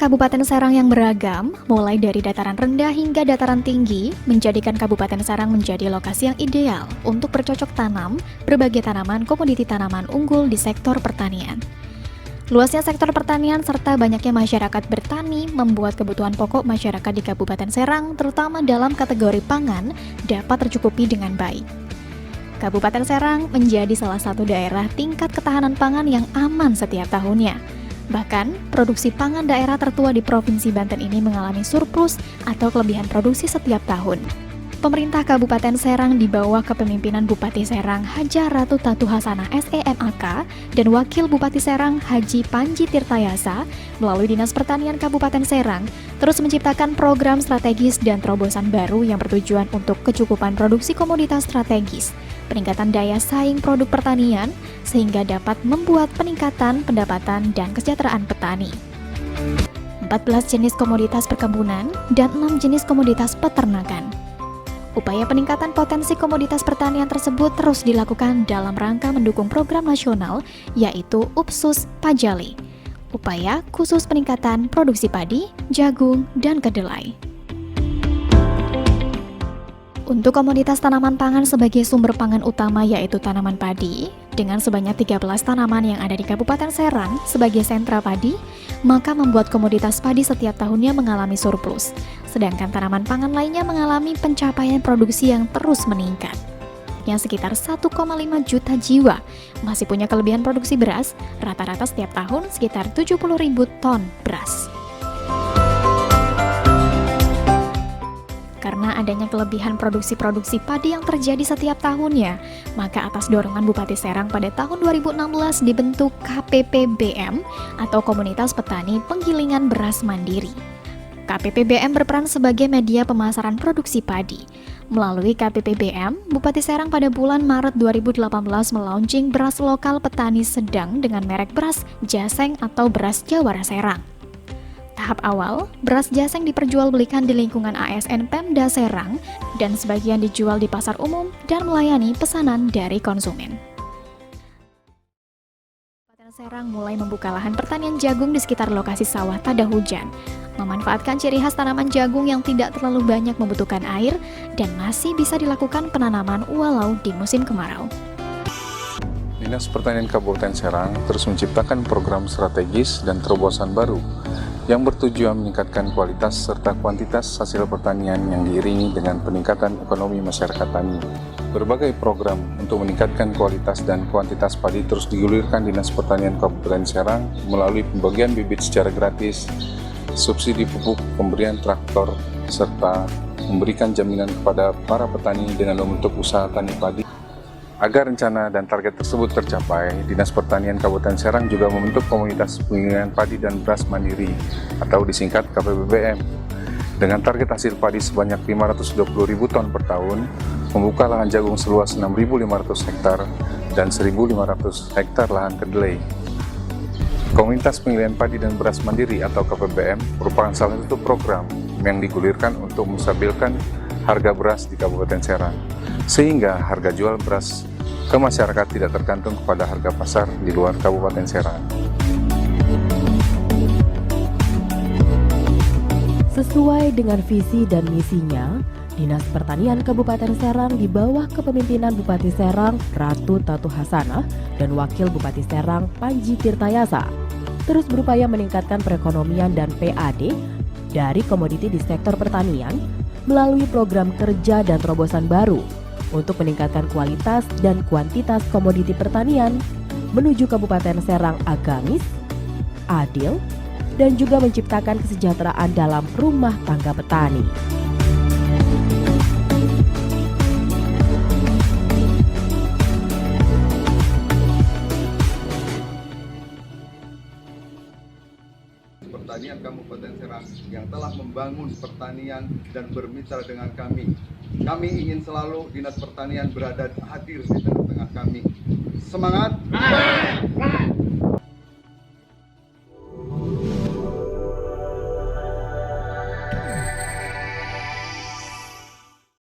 Kabupaten Serang yang beragam, mulai dari dataran rendah hingga dataran tinggi, menjadikan Kabupaten Serang menjadi lokasi yang ideal untuk bercocok tanam berbagai tanaman komoditi tanaman unggul di sektor pertanian. Luasnya sektor pertanian serta banyaknya masyarakat bertani membuat kebutuhan pokok masyarakat di Kabupaten Serang, terutama dalam kategori pangan, dapat tercukupi dengan baik. Kabupaten Serang menjadi salah satu daerah tingkat ketahanan pangan yang aman setiap tahunnya. Bahkan, produksi pangan daerah tertua di Provinsi Banten ini mengalami surplus atau kelebihan produksi setiap tahun. Pemerintah Kabupaten Serang di bawah kepemimpinan Bupati Serang Haja Ratu Tatu Hasanah SEMAK dan Wakil Bupati Serang Haji Panji Tirtayasa melalui Dinas Pertanian Kabupaten Serang terus menciptakan program strategis dan terobosan baru yang bertujuan untuk kecukupan produksi komoditas strategis, peningkatan daya saing produk pertanian, sehingga dapat membuat peningkatan pendapatan dan kesejahteraan petani. 14 jenis komoditas perkebunan dan 6 jenis komoditas peternakan. Upaya peningkatan potensi komoditas pertanian tersebut terus dilakukan dalam rangka mendukung program nasional, yaitu UPSUS Pajali, upaya khusus peningkatan produksi padi, jagung, dan kedelai. Untuk komoditas tanaman pangan sebagai sumber pangan utama yaitu tanaman padi, dengan sebanyak 13 tanaman yang ada di Kabupaten Serang sebagai sentra padi, maka membuat komoditas padi setiap tahunnya mengalami surplus, sedangkan tanaman pangan lainnya mengalami pencapaian produksi yang terus meningkat. Yang sekitar 1,5 juta jiwa masih punya kelebihan produksi beras, rata-rata setiap tahun sekitar 70.000 ton beras. Karena adanya kelebihan produksi padi yang terjadi setiap tahunnya, maka atas dorongan Bupati Serang pada tahun 2016 dibentuk KPPBM atau Komunitas Petani Penggilingan Beras Mandiri. KPPBM berperan sebagai media pemasaran produksi padi. Melalui KPPBM, Bupati Serang pada bulan Maret 2018 melaunching beras lokal petani sedang dengan merek beras Jaseng atau beras Jawara Serang. Tahap awal, beras Jaseng diperjualbelikan di lingkungan ASN Pemda Serang dan sebagian dijual di pasar umum dan melayani pesanan dari konsumen. Kabupaten Serang mulai membuka lahan pertanian jagung di sekitar lokasi sawah tada hujan, memanfaatkan ciri khas tanaman jagung yang tidak terlalu banyak membutuhkan air dan masih bisa dilakukan penanaman walau di musim kemarau. Dinas Pertanian Kabupaten Serang terus menciptakan program strategis dan terobosan baru yang bertujuan meningkatkan kualitas serta kuantitas hasil pertanian yang diiringi dengan peningkatan ekonomi masyarakat tani. Berbagai program untuk meningkatkan kualitas dan kuantitas padi terus digulirkan Dinas Pertanian Kabupaten Serang melalui pembagian bibit secara gratis, subsidi pupuk, pemberian traktor, serta memberikan jaminan kepada para petani dengan membentuk usaha tani padi. Agar rencana dan target tersebut tercapai, Dinas Pertanian Kabupaten Serang juga membentuk komunitas penggilingan padi dan beras mandiri atau disingkat KPPBM dengan target hasil padi sebanyak 520.000 ton per tahun, membuka lahan jagung seluas 6.500 hektar dan 1.500 hektar lahan kedelai. Komunitas penggilingan padi dan beras mandiri atau KPBM merupakan salah satu program yang digulirkan untuk menstabilkan harga beras di Kabupaten Serang, sehingga harga jual beras ke masyarakat tidak tergantung kepada harga pasar di luar Kabupaten Serang. Sesuai dengan visi dan misinya, Dinas Pertanian Kabupaten Serang di bawah kepemimpinan Bupati Serang Ratu Tatu Hasanah dan Wakil Bupati Serang Panji Tirtayasa terus berupaya meningkatkan perekonomian dan PAD dari komoditi di sektor pertanian melalui program kerja dan terobosan baru untuk meningkatkan kualitas dan kuantitas komoditi pertanian menuju Kabupaten Serang agamis, adil, dan juga menciptakan kesejahteraan dalam rumah tangga petani. Pertanian Kabupaten Serang yang telah membangun pertanian dan bermitra dengan kami. Kami ingin selalu Dinas Pertanian berada hadir di tengah-tengah kami. Semangat!